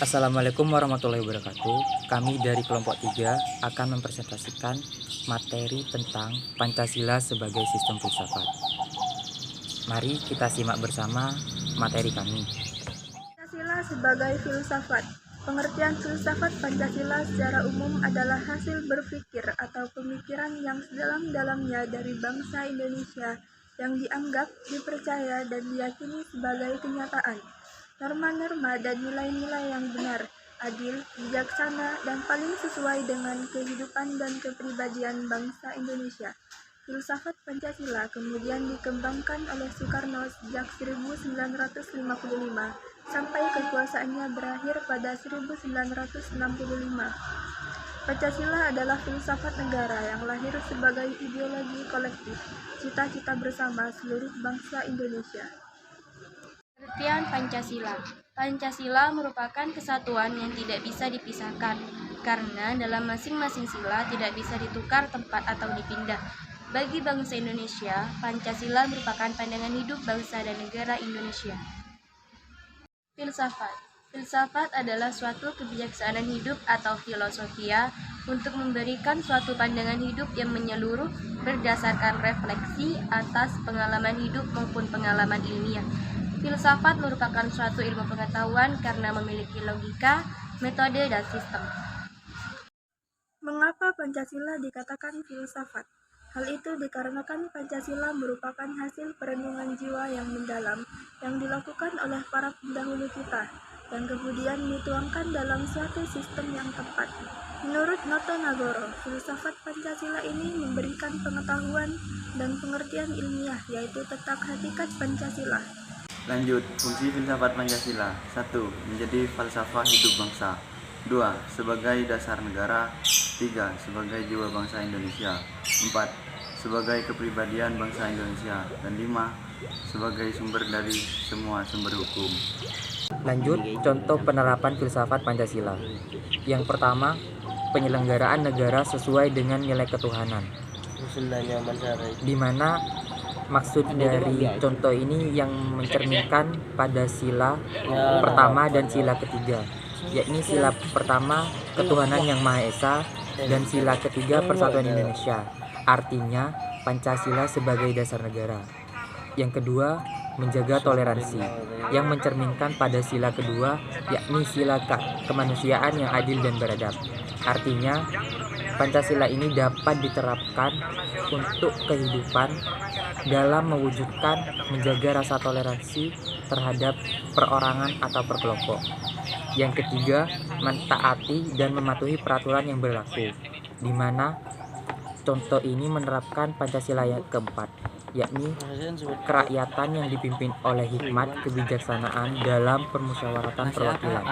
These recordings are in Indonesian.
Assalamualaikum warahmatullahi wabarakatuh. Kami dari kelompok 3 akan mempresentasikan materi tentang Pancasila sebagai sistem filsafat. Mari kita simak bersama materi kami. Pancasila sebagai filsafat. Pengertian filsafat Pancasila secara umum adalah hasil berpikir atau pemikiran yang sedalam-dalamnya dari bangsa Indonesia yang dianggap, dipercaya, dan diyakini sebagai kenyataan. Norma-norma dan nilai-nilai yang benar, adil, bijaksana, dan paling sesuai dengan kehidupan dan kepribadian bangsa Indonesia. Filsafat Pancasila kemudian dikembangkan oleh Soekarno sejak 1955 sampai kekuasaannya berakhir pada 1965. Pancasila adalah filsafat negara yang lahir sebagai ideologi kolektif, cita-cita bersama seluruh bangsa Indonesia. Pengertian Pancasila. Pancasila merupakan kesatuan yang tidak bisa dipisahkan, karena dalam masing-masing sila tidak bisa ditukar tempat atau dipindah. Bagi bangsa Indonesia, Pancasila merupakan pandangan hidup bangsa dan negara Indonesia. Filsafat. Filsafat adalah suatu kebijaksanaan hidup atau filosofia untuk memberikan suatu pandangan hidup yang menyeluruh berdasarkan refleksi atas pengalaman hidup maupun pengalaman ilmiah. Filsafat merupakan suatu ilmu pengetahuan karena memiliki logika, metode, dan sistem. Mengapa Pancasila dikatakan filsafat? Hal itu dikarenakan Pancasila merupakan hasil perenungan jiwa yang mendalam yang dilakukan oleh para pendahulu kita dan kemudian dituangkan dalam suatu sistem yang tepat. Menurut Noto Nagoro, filsafat Pancasila ini memberikan pengetahuan dan pengertian ilmiah yaitu tentang hakikat Pancasila. Lanjut, fungsi filsafat Pancasila. 1. Menjadi falsafah hidup bangsa. 2. Sebagai dasar negara. 3. Sebagai jiwa bangsa Indonesia. 4. Sebagai kepribadian bangsa Indonesia. Dan 5. Sebagai sumber dari semua sumber hukum. Lanjut, contoh penerapan filsafat Pancasila. Yang pertama, penyelenggaraan negara sesuai dengan nilai ketuhanan, di mana maksud dari contoh ini yang mencerminkan pada sila pertama dan sila ketiga, yakni sila pertama ketuhanan yang Maha Esa dan sila ketiga persatuan Indonesia, artinya Pancasila sebagai dasar negara. Yang kedua, menjaga toleransi, yang mencerminkan pada sila kedua, yakni sila kemanusiaan yang adil dan beradab. Artinya, Pancasila ini dapat diterapkan untuk kehidupan dalam mewujudkan menjaga rasa toleransi terhadap perorangan atau perkelompok. Yang ketiga, mentaati dan mematuhi peraturan yang berlaku, di mana contoh ini menerapkan Pancasila yang keempat, yakni kerakyatan yang dipimpin oleh hikmat kebijaksanaan dalam permusyawaratan perwakilan.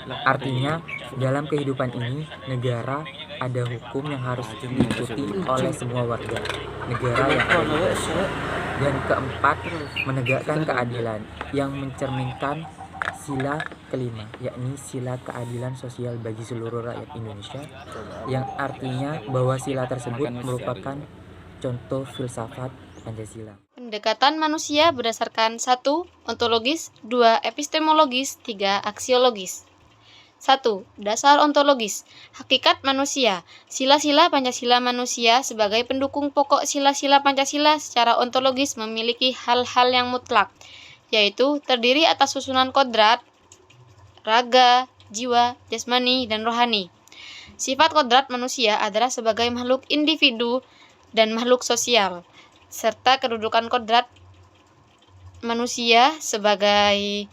Artinya, dalam kehidupan ini, negara ada hukum yang harus diikuti oleh semua warga negara yang ada. Dan keempat, menegakkan keadilan yang mencerminkan sila kelima, yakni sila keadilan sosial bagi seluruh rakyat Indonesia, yang artinya bahwa sila tersebut merupakan contoh filsafat Pancasila. Pendekatan manusia berdasarkan 1. Ontologis, 2. Epistemologis, 3. Aksiologis. 1. Dasar ontologis. Hakikat manusia. Sila-sila Pancasila manusia sebagai pendukung pokok sila-sila Pancasila secara ontologis memiliki hal-hal yang mutlak, yaitu terdiri atas susunan kodrat, raga, jiwa, jasmani, dan rohani. Sifat kodrat manusia adalah sebagai makhluk individu dan makhluk sosial, serta kedudukan kodrat manusia sebagai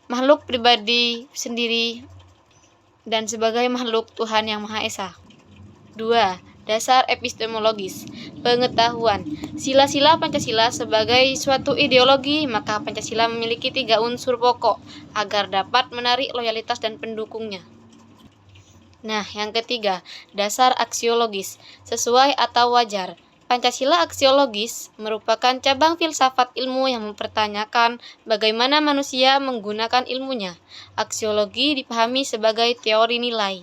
makhluk pribadi sendiri dan sebagai makhluk Tuhan yang Maha Esa. 2. Dasar epistemologis. Pengetahuan. Sila-sila Pancasila sebagai suatu ideologi, maka Pancasila memiliki 3 unsur pokok agar dapat menarik loyalitas dan pendukungnya. Nah, yang ketiga, dasar aksiologis. Sesuai atau wajar. Pancasila aksiologis merupakan cabang filsafat ilmu yang mempertanyakan bagaimana manusia menggunakan ilmunya. Aksiologi dipahami sebagai teori nilai.